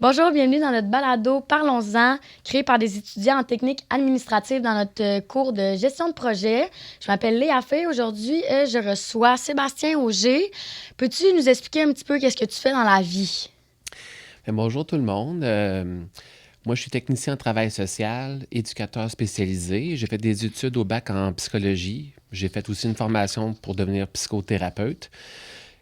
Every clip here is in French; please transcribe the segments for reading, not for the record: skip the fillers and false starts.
Bonjour, bienvenue dans notre balado Parlons-en, créé par des étudiants en technique administrative dans notre cours de gestion de projet. Je m'appelle Léa Fay. Aujourd'hui, je reçois Sébastien Auger. Peux-tu nous expliquer un petit peu qu'est-ce que tu fais dans la vie? Bonjour tout le monde. Moi, je suis technicien en travail social, éducateur spécialisé. J'ai fait des études au bac en psychologie. J'ai fait aussi une formation pour devenir psychothérapeute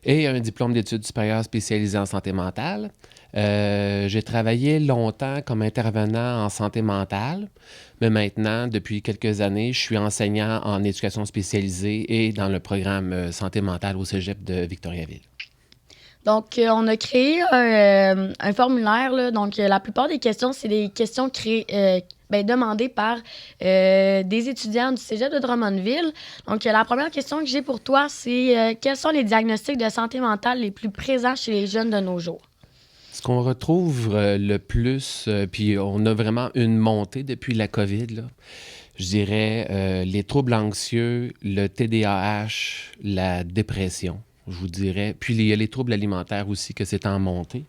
et un diplôme d'études supérieures spécialisé en santé mentale. J'ai travaillé longtemps comme intervenant en santé mentale, mais maintenant, depuis quelques années, je suis enseignant en éducation spécialisée et dans le programme santé mentale au Cégep de Victoriaville. Donc, on a créé un formulaire. Là. Donc, la plupart des questions, c'est des questions demandées par des étudiants du Cégep de Drummondville. Donc, la première question que j'ai pour toi, c'est quels sont les diagnostics de santé mentale les plus présents chez les jeunes de nos jours? Ce qu'on retrouve le plus, puis on a vraiment une montée depuis la COVID, là, je dirais les troubles anxieux, le TDAH, la dépression, je vous dirais. Puis il y a les troubles alimentaires aussi, que c'est en montée.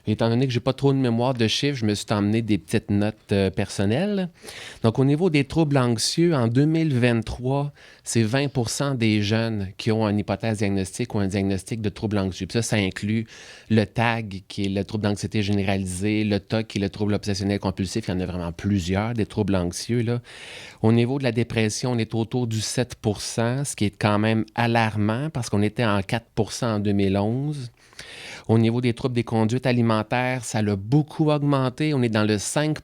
Étant donné que j'ai pas trop de mémoire de chiffres, je me suis emmené des petites notes personnelles. Donc, au niveau des troubles anxieux, en 2023, c'est 20 des jeunes qui ont une hypothèse diagnostique ou un diagnostic de trouble anxieux. Puis ça inclut le TAG, qui est le trouble d'anxiété généralisée, le TOC, qui est le trouble obsessionnel compulsif. Il y en a vraiment plusieurs, des troubles anxieux, là. Au niveau de la dépression, on est autour du 7 ce qui est quand même alarmant parce qu'on était en 4 en 2011. Au niveau des troubles des conduites alimentaires, ça a beaucoup augmenté. On est dans le 5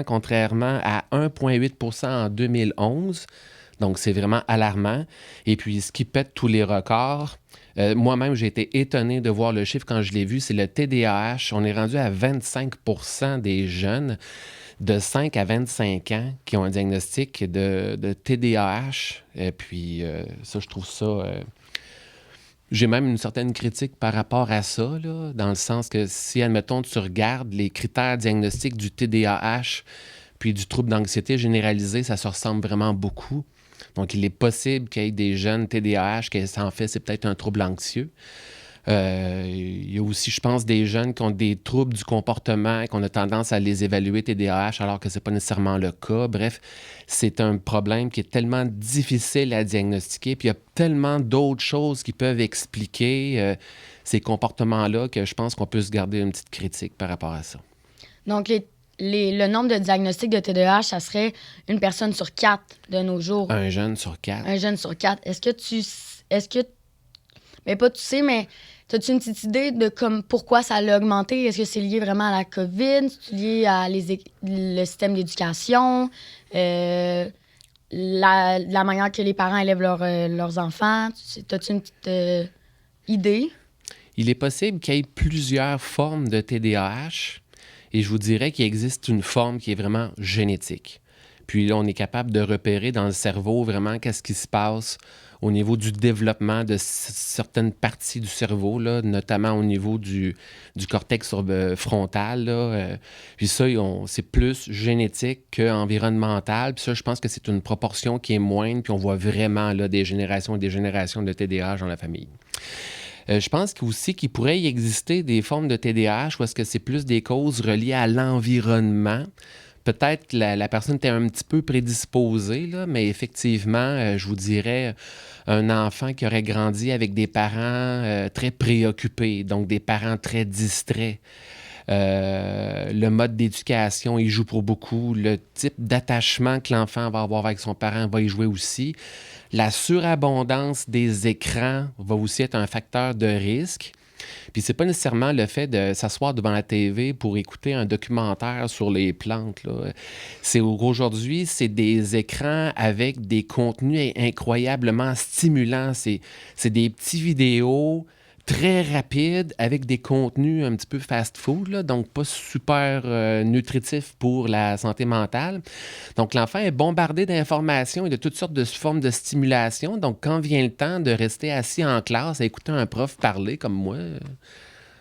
contrairement à 1,8 en 2011. Donc, c'est vraiment alarmant. Et puis, ce qui pète tous les records, moi-même, j'ai été étonné de voir le chiffre quand je l'ai vu, c'est le TDAH. On est rendu à 25 des jeunes de 5 à 25 ans qui ont un diagnostic de TDAH. Et puis, ça, je trouve ça... j'ai même une certaine critique par rapport à ça, là, dans le sens que si, admettons, tu regardes les critères diagnostiques du TDAH puis du trouble d'anxiété généralisée, ça se ressemble vraiment beaucoup. Donc, il est possible qu'il y ait des jeunes TDAH qui, en fait, c'est peut-être un trouble anxieux. Il y a aussi, je pense, des jeunes qui ont des troubles du comportement et qu'on a tendance à les évaluer TDAH alors que ce n'est pas nécessairement le cas. Bref, c'est un problème qui est tellement difficile à diagnostiquer. Puis il y a tellement d'autres choses qui peuvent expliquer ces comportements-là que je pense qu'on peut se garder une petite critique par rapport à ça. Donc, le nombre de diagnostics de TDAH, ça serait une personne sur quatre de nos jours. Un jeune sur quatre. Un jeune sur quatre. Est-ce que, mais pas tu sais, mais as-tu une petite idée de comme pourquoi ça a augmenté? Est-ce que c'est lié vraiment à la COVID? C'est lié à le système d'éducation? La manière que les parents élèvent leurs enfants? As-tu une petite idée? Il est possible qu'il y ait plusieurs formes de TDAH et je vous dirais qu'il existe une forme qui est vraiment génétique. Puis là, on est capable de repérer dans le cerveau vraiment qu'est-ce qui se passe au niveau du développement de certaines parties du cerveau, là, notamment au niveau du cortex frontal. Là, puis ça, c'est plus génétique qu'environnemental. Puis ça, je pense que c'est une proportion qui est moindre. Puis on voit vraiment là, des générations et des générations de TDAH dans la famille. Je pense aussi qu'il pourrait y exister des formes de TDAH où est-ce que c'est plus des causes reliées à l'environnement. Peut-être que la personne était un petit peu prédisposée, là, mais effectivement, je vous dirais, un enfant qui aurait grandi avec des parents très préoccupés, donc des parents très distraits. Le mode d'éducation, il joue pour beaucoup. Le type d'attachement que l'enfant va avoir avec son parent va y jouer aussi. La surabondance des écrans va aussi être un facteur de risque. Puis c'est pas nécessairement le fait de s'asseoir devant la TV pour écouter un documentaire sur les plantes, là. Aujourd'hui, c'est des écrans avec des contenus incroyablement stimulants. C'est des petits vidéos très rapides avec des contenus un petit peu fast-food, là, donc pas super nutritifs pour la santé mentale. Donc l'enfant est bombardé d'informations et de toutes sortes de formes de stimulation. Donc quand vient le temps de rester assis en classe à écouter un prof parler comme moi,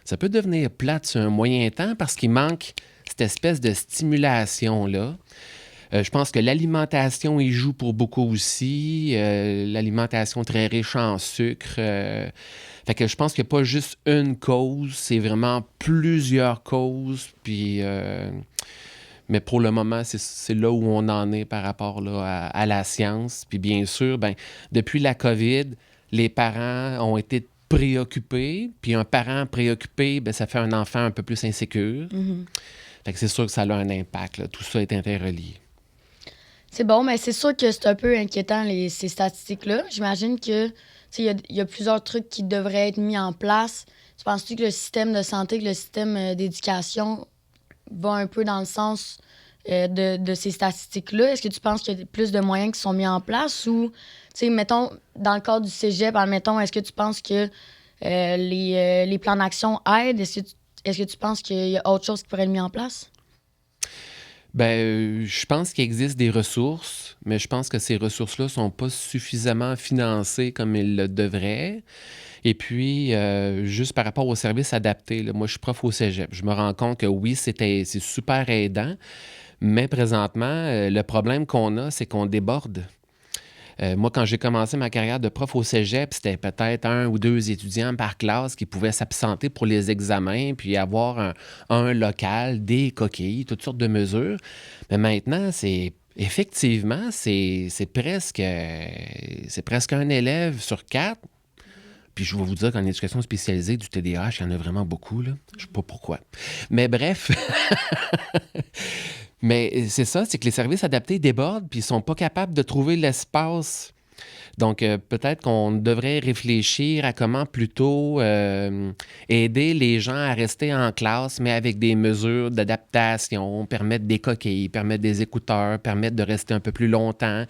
ça peut devenir plate sur un moyen temps parce qu'il manque cette espèce de stimulation-là. Je pense que l'alimentation y joue pour beaucoup aussi. L'alimentation très riche en sucre. Fait que je pense qu'il n'y a pas juste une cause, c'est vraiment plusieurs causes. Puis, mais pour le moment, c'est là où on en est par rapport là, à la science. Puis bien sûr, ben, depuis la COVID, les parents ont été préoccupés. Puis un parent préoccupé, ben, ça fait un enfant un peu plus insécure. Mhm. Fait que c'est sûr que ça a un impact, là. Tout ça est interrelié. C'est bon, mais c'est sûr que c'est un peu inquiétant, ces statistiques-là. J'imagine que, tu sais, il y a plusieurs trucs qui devraient être mis en place. Tu penses-tu que le système de santé, que le système d'éducation va un peu dans le sens de ces statistiques-là? Est-ce que tu penses qu'il y a plus de moyens qui sont mis en place ou, tu sais, mettons, dans le cadre du cégep, admettons, est-ce que tu penses que les plans d'action aident? Est-ce que tu penses qu'il y a autre chose qui pourrait être mis en place? Ben, je pense qu'il existe des ressources, mais je pense que ces ressources-là sont pas suffisamment financées comme ils le devraient. Et puis, juste par rapport aux services adaptés, là, moi, je suis prof au cégep. Je me rends compte que oui, c'est super aidant, mais présentement, le problème qu'on a, c'est qu'on déborde. Moi, quand j'ai commencé ma carrière de prof au cégep, c'était peut-être un ou deux étudiants par classe qui pouvaient s'absenter pour les examens, puis avoir un local, des coquilles, toutes sortes de mesures. Mais maintenant, effectivement, c'est presque un élève sur quatre. Puis je vais vous dire qu'en éducation spécialisée, du TDAH, il y en a vraiment beaucoup, là. Je ne sais pas pourquoi. Mais bref, mais c'est ça, c'est que les services adaptés débordent, puis ils sont pas capables de trouver l'espace. Donc, peut-être qu'on devrait réfléchir à comment plutôt aider les gens à rester en classe, mais avec des mesures d'adaptation, permettre des coquilles, permettre des écouteurs, permettre de rester un peu plus longtemps,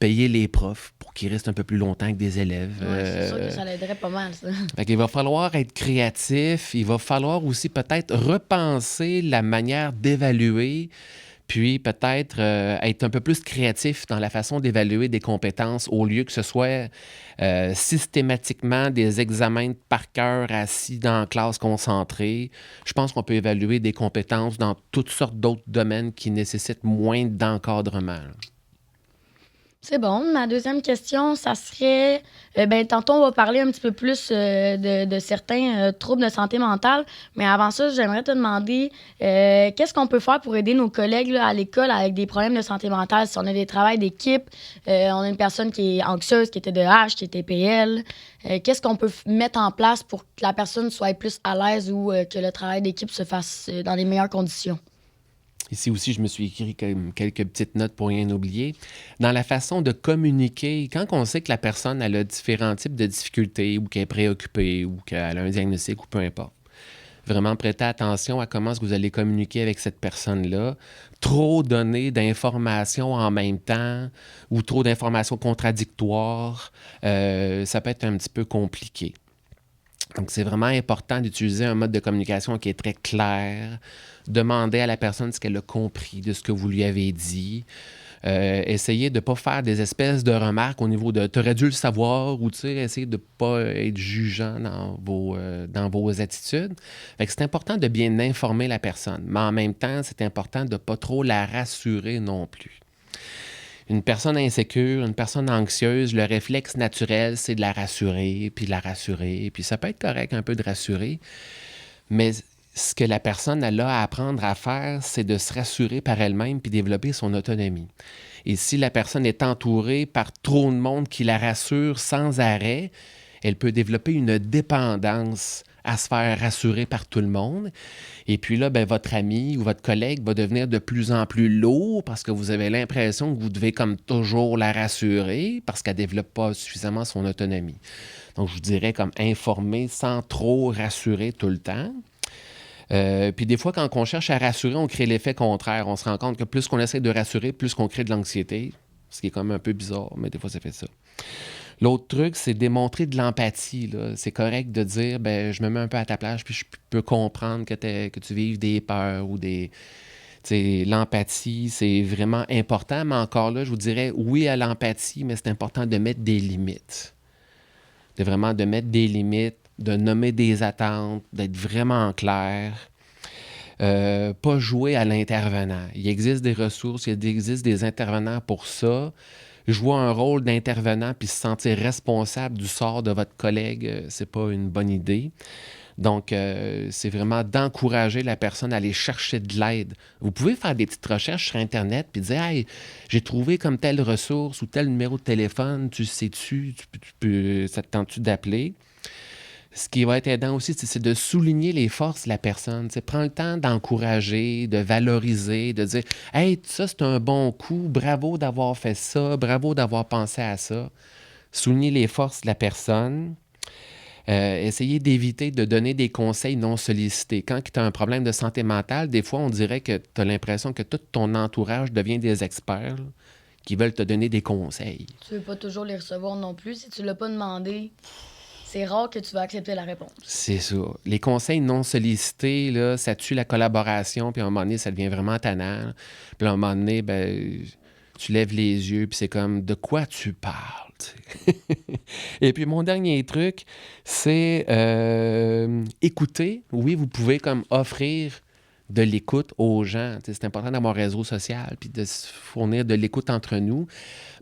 payer les profs pour qu'ils restent un peu plus longtemps avec des élèves. Ouais, c'est sûr que ça l'aiderait pas mal, ça. Fait qu'il va falloir être créatif, il va falloir aussi peut-être repenser la manière d'évaluer. Puis peut-être être un peu plus créatif dans la façon d'évaluer des compétences au lieu que ce soit systématiquement des examens par cœur assis dans la classe concentrée. Je pense qu'on peut évaluer des compétences dans toutes sortes d'autres domaines qui nécessitent moins d'encadrement, là. C'est bon. Ma deuxième question, ça serait, ben, tantôt, on va parler un petit peu plus de certains troubles de santé mentale, mais avant ça, j'aimerais te demander, qu'est-ce qu'on peut faire pour aider nos collègues là, à l'école avec des problèmes de santé mentale? Si on a des travails d'équipe, on a une personne qui est anxieuse, qui est TDAH, qui est TPL, qu'est-ce qu'on peut mettre en place pour que la personne soit plus à l'aise ou que le travail d'équipe se fasse dans les meilleures conditions? Ici aussi, je me suis écrit quelques petites notes pour rien oublier. Dans la façon de communiquer, quand on sait que la personne elle a différents types de difficultés ou qu'elle est préoccupée ou qu'elle a un diagnostic ou peu importe, vraiment prêter attention à comment est-ce que vous allez communiquer avec cette personne-là. Trop donner d'informations en même temps ou trop d'informations contradictoires, ça peut être un petit peu compliqué. Donc, c'est vraiment important d'utiliser un mode de communication qui est très clair. Demander à la personne ce qu'elle a compris de ce que vous lui avez dit. Essayez de ne pas faire des espèces de remarques au niveau de «t'aurais dû le savoir» ou essayer de ne pas être jugeant dans vos attitudes. Fait que c'est important de bien informer la personne, mais en même temps, c'est important de ne pas trop la rassurer non plus. Une personne insécure, une personne anxieuse, le réflexe naturel, c'est de la rassurer, puis de la rassurer. Puis ça peut être correct un peu de rassurer, mais ce que la personne elle a à apprendre à faire, c'est de se rassurer par elle-même puis développer son autonomie. Et si la personne est entourée par trop de monde qui la rassure sans arrêt, elle peut développer une dépendance à se faire rassurer par tout le monde. Et puis là, ben, votre ami ou votre collègue va devenir de plus en plus lourd parce que vous avez l'impression que vous devez comme toujours la rassurer parce qu'elle ne développe pas suffisamment son autonomie. Donc, je vous dirais comme informer sans trop rassurer tout le temps. Puis des fois, quand on cherche à rassurer, on crée l'effet contraire. On se rend compte que plus qu'on essaie de rassurer, plus qu'on crée de l'anxiété, ce qui est quand même un peu bizarre, mais des fois, ça fait ça. L'autre truc, c'est démontrer de l'empathie, là. C'est correct de dire, ben, je me mets un peu à ta place, puis je peux comprendre que tu vives des peurs ou des... Tu sais, l'empathie, c'est vraiment important, mais encore là, je vous dirais oui à l'empathie, mais c'est important de mettre des limites. De mettre des limites, de nommer des attentes, d'être vraiment clair. pas jouer à l'intervenant. Il existe des ressources, il existe des intervenants pour ça. Jouer un rôle d'intervenant puis se sentir responsable du sort de votre collègue, c'est pas une bonne idée. Donc, c'est vraiment d'encourager la personne à aller chercher de l'aide. Vous pouvez faire des petites recherches sur Internet puis dire « Hey, j'ai trouvé comme telle ressource ou tel numéro de téléphone, tu sais-tu, ça te tente-tu d'appeler? » Ce qui va être aidant aussi, c'est de souligner les forces de la personne. Prends le temps d'encourager, de valoriser, de dire « Hey, ça, c'est un bon coup, bravo d'avoir fait ça, bravo d'avoir pensé à ça. » Souligner les forces de la personne. Essayer d'éviter de donner des conseils non sollicités. Quand tu as un problème de santé mentale, des fois, on dirait que tu as l'impression que tout ton entourage devient des experts là, qui veulent te donner des conseils. Tu veux pas toujours les recevoir non plus. Si tu l'as pas demandé, c'est rare que tu vas accepter la réponse. C'est ça. Les conseils non sollicités, là, ça tue la collaboration, puis à un moment donné, ça devient vraiment tannant. Puis à un moment donné, ben, tu lèves les yeux, puis c'est comme, de quoi tu parles? Et puis mon dernier truc, c'est écouter. Oui, vous pouvez comme offrir de l'écoute aux gens. C'est important d'avoir un réseau social puis de se fournir de l'écoute entre nous.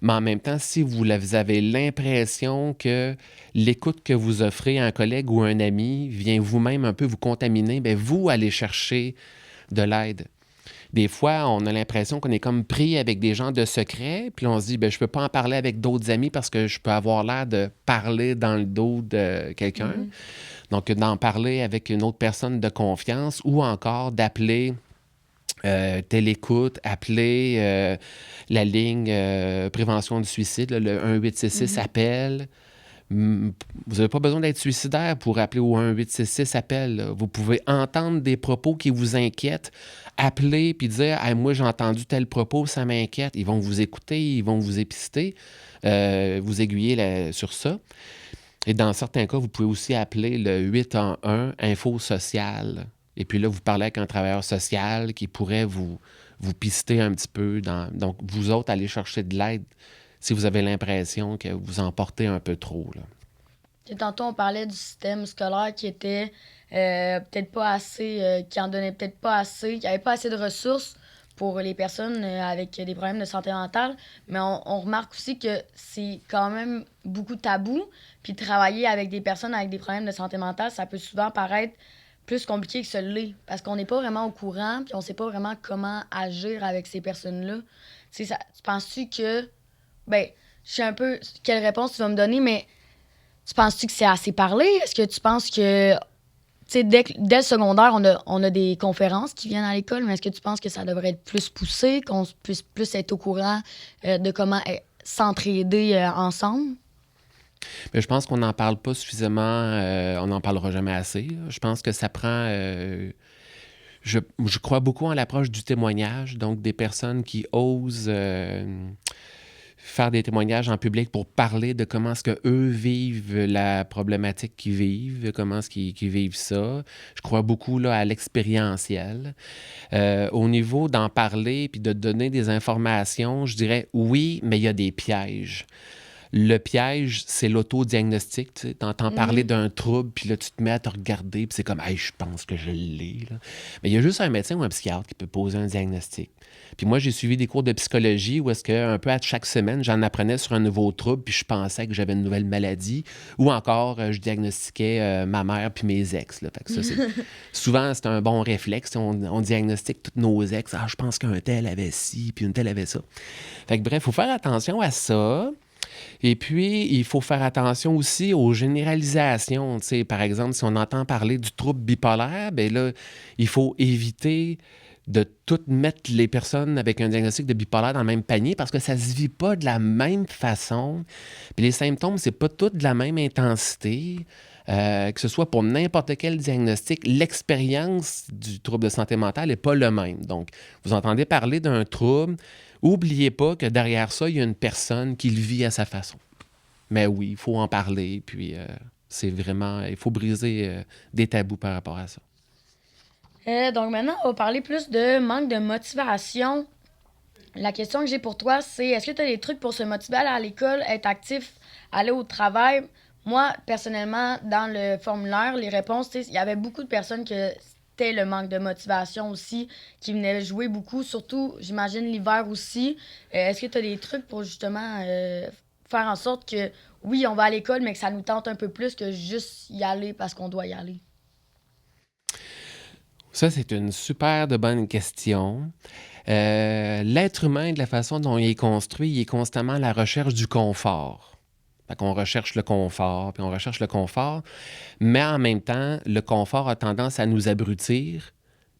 Mais en même temps, si vous avez l'impression que l'écoute que vous offrez à un collègue ou un ami vient vous-même un peu vous contaminer, bien, vous allez chercher de l'aide. Des fois, on a l'impression qu'on est comme pris avec des gens de secret, puis on se dit, ben je peux pas en parler avec d'autres amis parce que je peux avoir l'air de parler dans le dos de quelqu'un. Donc, d'en parler avec une autre personne de confiance ou encore d'appeler télécoute, appeler la ligne prévention du suicide, là, le 1866 appel. Vous n'avez pas besoin d'être suicidaire pour appeler au 1866 appel. Là. Vous pouvez entendre des propos qui vous inquiètent, appeler puis dire hey, « Moi, j'ai entendu tel propos, ça m'inquiète. » Ils vont vous écouter, ils vont vous épister, vous aiguiller sur ça. Et dans certains cas, vous pouvez aussi appeler le 811 Info Social. Et puis là, vous parlez avec un travailleur social qui pourrait vous pister un petit peu. Donc, vous autres, allez chercher de l'aide si vous avez l'impression que vous en portez un peu trop. Là. Et tantôt, on parlait du système scolaire qui était peut-être pas assez, qui en donnait peut-être pas assez, qui n'avait pas assez de ressources pour les personnes avec des problèmes de santé mentale. Mais on remarque aussi que c'est quand même beaucoup tabou. Puis travailler avec des personnes avec des problèmes de santé mentale, ça peut souvent paraître plus compliqué que ce l'est. Parce qu'on n'est pas vraiment au courant, puis on sait pas vraiment comment agir avec ces personnes-là. Tu penses-tu que... Ben, je sais un peu quelle réponse tu vas me donner, mais tu penses-tu que c'est assez parlé? Est-ce que tu penses que... Tu sais, dès le secondaire, on a des conférences qui viennent à l'école, mais est-ce que tu penses que ça devrait être plus poussé, qu'on puisse plus être au courant de comment s'entraider ensemble? Mais je pense qu'on n'en parle pas suffisamment, on n'en parlera jamais assez. Là. Je pense que ça prend... je crois beaucoup en l'approche du témoignage, donc des personnes qui osent faire des témoignages en public pour parler de comment est-ce qu'eux vivent la problématique qu'ils vivent, comment est-ce qu'ils vivent ça. Je crois beaucoup là, à l'expérientiel. Au niveau d'en parler puis de donner des informations, je dirais oui, mais il y a des pièges. Le piège, c'est l'autodiagnostic. Tu entends parler d'un trouble, puis là, tu te mets à te regarder, puis c'est comme « Hey, je pense que je l'ai. » Mais il y a juste un médecin ou un psychiatre qui peut poser un diagnostic. Puis moi, j'ai suivi des cours de psychologie où est-ce qu'un peu à chaque semaine, j'en apprenais sur un nouveau trouble, puis je pensais que j'avais une nouvelle maladie. Ou encore, je diagnostiquais ma mère puis mes ex. Là. Fait que ça, souvent, c'est un bon réflexe. On diagnostique tous nos ex. « Ah, je pense qu'un tel avait ci, puis une telle avait ça. » Fait que bref, il faut faire attention à ça. Et puis, il faut faire attention aussi aux généralisations. Tu sais, par exemple, si on entend parler du trouble bipolaire, bien là, il faut éviter de toutes mettre les personnes avec un diagnostic de bipolaire dans le même panier parce que ça ne se vit pas de la même façon. Puis les symptômes, c'est pas tous de la même intensité. Que ce soit pour n'importe quel diagnostic, l'expérience du trouble de santé mentale n'est pas le même. Donc, vous entendez parler d'un trouble, n'oubliez pas que derrière ça, il y a une personne qui le vit à sa façon. Mais oui, il faut en parler, puis c'est vraiment... Il faut briser des tabous par rapport à ça. Donc maintenant, on va parler plus de manque de motivation. La question que j'ai pour toi, c'est est-ce que tu as des trucs pour se motiver à aller à l'école, être actif, aller au travail? Moi, personnellement, dans le formulaire, les réponses, il y avait beaucoup de personnes que c'était le manque de motivation aussi qui venait jouer beaucoup, surtout, j'imagine, l'hiver aussi. Est-ce que tu as des trucs pour justement faire en sorte que, oui, on va à l'école, mais que ça nous tente un peu plus que juste y aller parce qu'on doit y aller? Ça, c'est une super de bonne question. L'être humain, de la façon dont il est construit, il est constamment à la recherche du confort. Fait qu'on recherche le confort, puis on recherche le confort, mais en même temps, le confort a tendance à nous abrutir,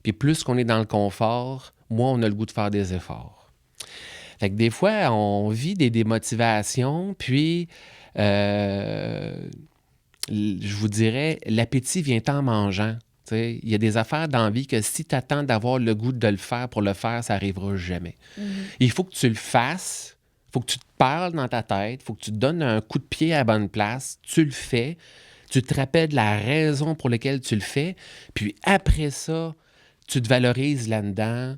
puis plus qu'on est dans le confort, moins on a le goût de faire des efforts. Fait que des fois, on vit des démotivations, puis je vous dirais, l'appétit vient en mangeant. T'sais, il y a des affaires dans la vie que si tu attends d'avoir le goût de le faire pour le faire, ça n'arrivera jamais. Il faut que tu le fasses, il faut que tu te parles dans ta tête, il faut que tu te donnes un coup de pied à la bonne place, tu le fais, tu te rappelles la raison pour laquelle tu le fais, puis après ça, tu te valorises là-dedans.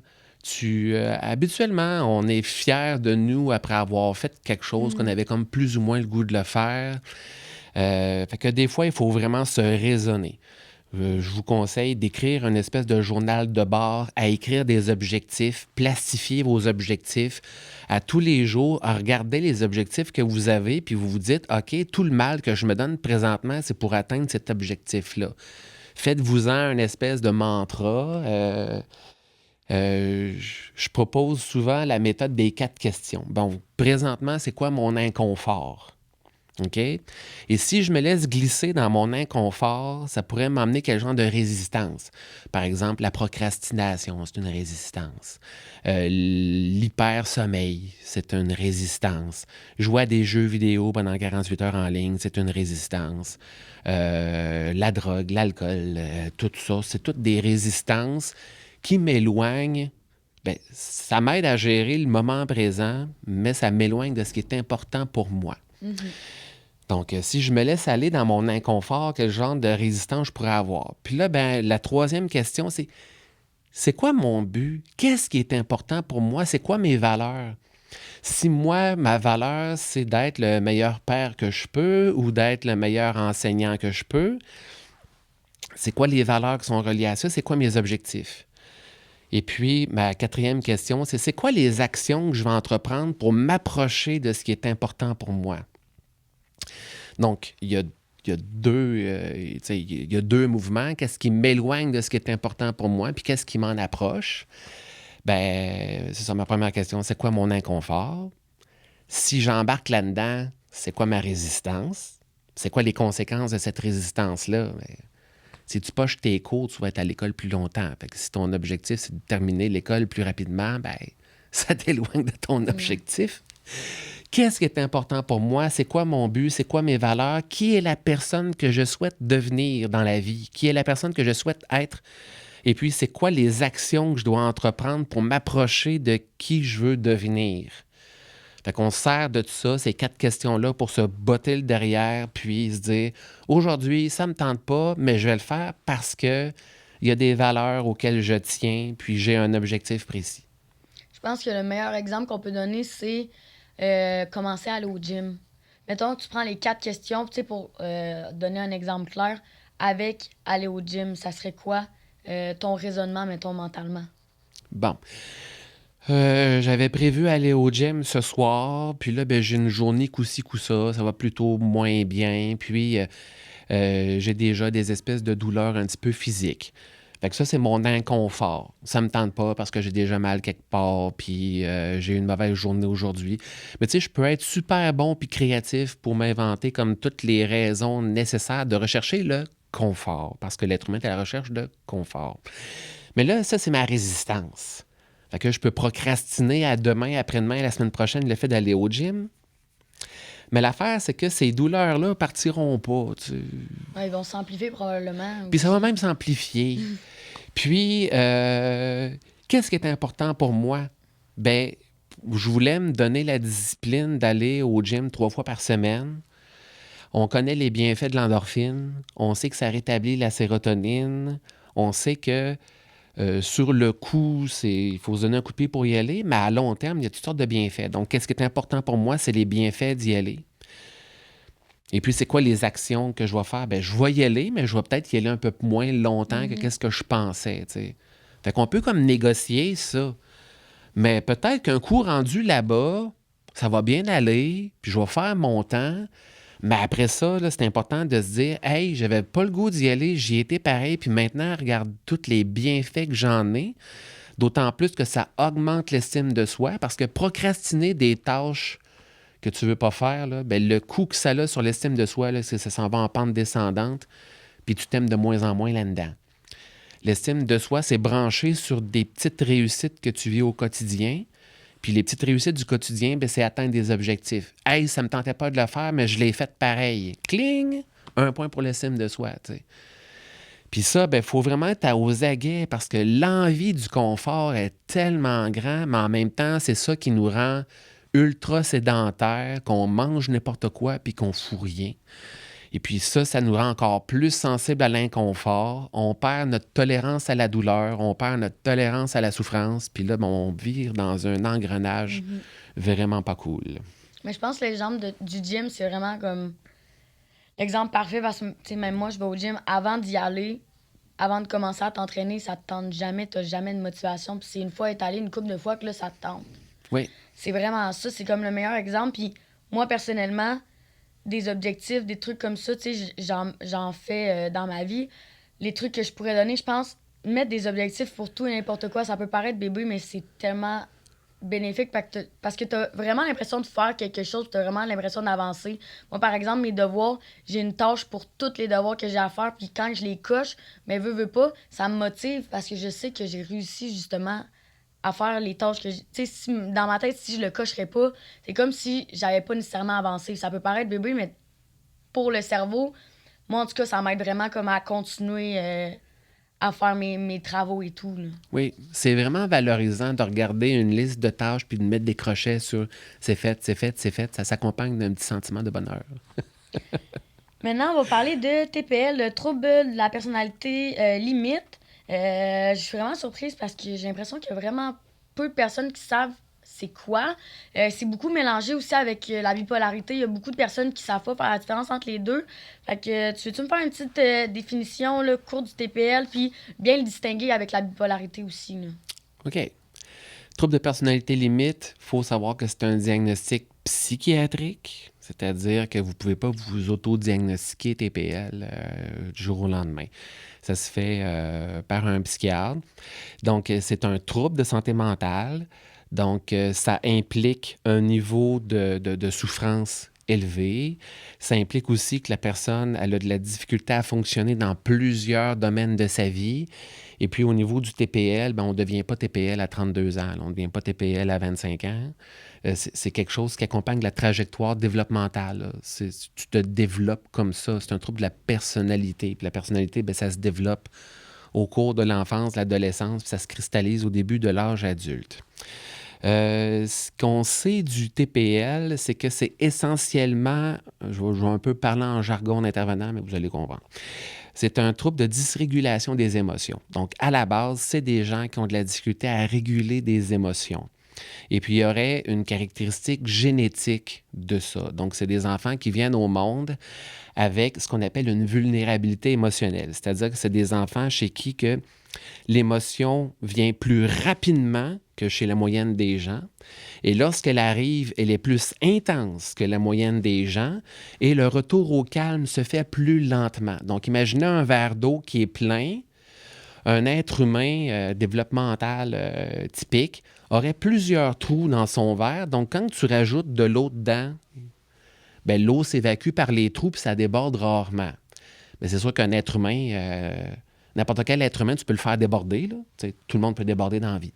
Habituellement, on est fier de nous après avoir fait quelque chose qu'on avait comme plus ou moins le goût de le faire. Fait que des fois, il faut vraiment se raisonner. Je vous conseille d'écrire une espèce de journal de bord, à écrire des objectifs, plastifier vos objectifs à tous les jours, à regarder les objectifs que vous avez, puis vous vous dites, OK, tout le mal que je me donne présentement, c'est pour atteindre cet objectif-là. Faites-vous-en une espèce de mantra. Je propose souvent la méthode des 4 questions. Bon, présentement, c'est quoi mon inconfort? OK? Et si je me laisse glisser dans mon inconfort, ça pourrait m'emmener quel genre de résistance? Par exemple, la procrastination, c'est une résistance. L'hypersommeil, c'est une résistance. Jouer à des jeux vidéo pendant 48 heures en ligne, c'est une résistance. La drogue, l'alcool, tout ça, c'est toutes des résistances qui m'éloignent. Bien, ça m'aide à gérer le moment présent, mais ça m'éloigne de ce qui est important pour moi. Donc, si je me laisse aller dans mon inconfort, quel genre de résistance je pourrais avoir? Puis là, ben, la troisième question, c'est quoi mon but? Qu'est-ce qui est important pour moi? C'est quoi mes valeurs? Si moi, ma valeur, c'est d'être le meilleur père que je peux ou d'être le meilleur enseignant que je peux, c'est quoi les valeurs qui sont reliées à ça? C'est quoi mes objectifs? Et puis, ma quatrième question, c'est quoi les actions que je vais entreprendre pour m'approcher de ce qui est important pour moi? Donc, il y a deux mouvements. Qu'est-ce qui m'éloigne de ce qui est important pour moi, puis qu'est-ce qui m'en approche? Ben, c'est ça ma première question. C'est quoi mon inconfort? Si j'embarque là-dedans, c'est quoi ma résistance? C'est quoi les conséquences de cette résistance-là? Ben, si tu poches tes cours, tu vas être à l'école plus longtemps. Fait que si ton objectif, c'est de terminer l'école plus rapidement, ben, ça t'éloigne de ton objectif. Qu'est-ce qui est important pour moi? C'est quoi mon but? C'est quoi mes valeurs? Qui est la personne que je souhaite devenir dans la vie? Qui est la personne que je souhaite être? Et puis, c'est quoi les actions que je dois entreprendre pour m'approcher de qui je veux devenir? Fait qu'on se sert de tout ça, ces 4 questions-là, pour se botter le derrière, puis se dire, aujourd'hui, ça ne me tente pas, mais je vais le faire parce que il y a des valeurs auxquelles je tiens, puis j'ai un objectif précis. Je pense que le meilleur exemple qu'on peut donner, c'est commencer à aller au gym. Mettons que tu prends les 4 questions, tu sais, pour donner un exemple clair, avec aller au gym, ça serait quoi ton raisonnement, mettons, mentalement? Bon. J'avais prévu aller au gym ce soir, puis là, ben, j'ai une journée coup-ci, coup-ça, ça va plutôt moins bien, puis j'ai déjà des espèces de douleurs un petit peu physiques. Fait que ça, c'est mon inconfort. Ça me tente pas parce que j'ai déjà mal quelque part, puis j'ai eu une mauvaise journée aujourd'hui. Mais tu sais, je peux être super bon puis créatif pour m'inventer comme toutes les raisons nécessaires de rechercher le confort, parce que l'être humain est à la recherche de confort. Mais là, ça, c'est ma résistance. Fait que je peux procrastiner à demain, après-demain, la semaine prochaine, le fait d'aller au gym. Mais l'affaire, c'est que ces douleurs-là partiront pas. Ouais, ils vont s'amplifier probablement Puis ça va aussi. même s'amplifier. Puis, qu'est-ce qui est important pour moi? Ben, je voulais me donner la discipline d'aller au gym 3 fois par semaine. On connaît les bienfaits de l'endorphine. On sait que ça rétablit la sérotonine. On sait que sur le coup, il faut se donner un coup de pied pour y aller, mais à long terme, il y a toutes sortes de bienfaits. Donc, qu'est-ce qui est important pour moi, c'est les bienfaits d'y aller. Et puis, c'est quoi les actions que je vais faire? Ben, je vais y aller, mais je vais peut-être y aller un peu moins longtemps que qu'est-ce que je pensais, tu sais. Fait qu'on peut comme négocier ça. Mais peut-être qu'un coup rendu là-bas, ça va bien aller, puis je vais faire mon temps. Mais après ça, là, c'est important de se dire, hey, j'avais pas le goût d'y aller, j'y étais pareil, puis maintenant, regarde tous les bienfaits que j'en ai. D'autant plus que ça augmente l'estime de soi, parce que procrastiner des tâches que tu veux pas faire, là, ben, le coût que ça a sur l'estime de soi, là, c'est que ça s'en va en pente descendante, puis tu t'aimes de moins en moins là-dedans. L'estime de soi, c'est branché sur des petites réussites que tu vis au quotidien. Puis les petites réussites du quotidien, ben, c'est atteindre des objectifs. Hey, ça me tentait pas de le faire, mais je l'ai fait pareil. Cling! Un point pour l'estime de soi, tu sais. Puis ça, ben, faut vraiment être aux aguets parce que l'envie du confort est tellement grand, mais en même temps, c'est ça qui nous rend ultra sédentaires, qu'on mange n'importe quoi puis qu'on fout rien. Et puis ça nous rend encore plus sensibles à l'inconfort. On perd notre tolérance à la douleur, on perd notre tolérance à la souffrance, puis là, ben, on vire dans un engrenage vraiment pas cool. Mais je pense que l'exemple du gym, c'est vraiment comme l'exemple parfait parce que, tu sais, même moi, je vais au gym avant d'y aller, avant de commencer à t'entraîner, ça te tente jamais, t'as jamais de motivation. Puis c'est une fois être allé une couple de fois que là, ça te tente. Oui. C'est vraiment ça, c'est comme le meilleur exemple. Puis moi, personnellement, des objectifs, des trucs comme ça, tu sais, j'en fais dans ma vie. Les trucs que je pourrais donner, je pense, mettre des objectifs pour tout et n'importe quoi, ça peut paraître bébé, mais c'est tellement bénéfique parce que t'as vraiment l'impression de faire quelque chose, t'as vraiment l'impression d'avancer. Moi, par exemple, mes devoirs, j'ai une tâche pour tous les devoirs que j'ai à faire, puis quand je les coche, mais veux pas, ça me motive parce que je sais que j'ai réussi justement à faire les tâches que j'ai. Tu sais, dans ma tête, si je le cocherais pas, c'est comme si j'avais pas nécessairement avancé. Ça peut paraître bébé, mais pour le cerveau, moi, en tout cas, ça m'aide vraiment comme à continuer à faire mes travaux et tout, là. Oui, c'est vraiment valorisant de regarder une liste de tâches puis de mettre des crochets sur c'est fait, c'est fait, c'est fait. Ça s'accompagne d'un petit sentiment de bonheur. Maintenant, on va parler de TPL, le trouble de la personnalité limite. Je suis vraiment surprise parce que j'ai l'impression qu'il y a vraiment peu de personnes qui savent c'est quoi. C'est beaucoup mélangé aussi avec la bipolarité. Il y a beaucoup de personnes qui savent pas faire la différence entre les deux. Fait que tu veux-tu me faire une petite définition, là, courte du TPL, puis bien le distinguer avec la bipolarité aussi, là? OK. Trouble de personnalité limite, il faut savoir que c'est un diagnostic psychiatrique, c'est-à-dire que vous ne pouvez pas vous auto-diagnostiquer TPL du jour au lendemain. Ça se fait par un psychiatre. Donc, c'est un trouble de santé mentale. Donc, ça implique un niveau de souffrance élevé. Ça implique aussi que la personne elle a de la difficulté à fonctionner dans plusieurs domaines de sa vie. Et puis, au niveau du TPL, ben, on ne devient pas TPL à 32 ans. Là. On ne devient pas TPL à 25 ans. C'est quelque chose qui accompagne la trajectoire développementale. Tu te développes comme ça. C'est un trouble de la personnalité. Puis la personnalité, ben, ça se développe au cours de l'enfance, de l'adolescence, puis ça se cristallise au début de l'âge adulte. Ce qu'on sait du TPL, c'est que c'est essentiellement, je vais un peu parler en jargon d'intervenant, mais vous allez comprendre. C'est un trouble de dysrégulation des émotions. Donc, à la base, c'est des gens qui ont de la difficulté à réguler des émotions. Et puis, il y aurait une caractéristique génétique de ça. Donc, c'est des enfants qui viennent au monde avec ce qu'on appelle une vulnérabilité émotionnelle. C'est-à-dire que c'est des enfants chez qui que l'émotion vient plus rapidement que chez la moyenne des gens. Et lorsqu'elle arrive, elle est plus intense que la moyenne des gens et le retour au calme se fait plus lentement. Donc, imaginez un verre d'eau qui est plein. Un être humain développemental typique aurait plusieurs trous dans son verre. Donc, quand tu rajoutes de l'eau dedans, ben, l'eau s'évacue par les trous puis ça déborde rarement. Mais c'est sûr qu'un être humain, n'importe quel être humain, tu peux le faire déborder. Là. Tout le monde peut déborder dans la vie.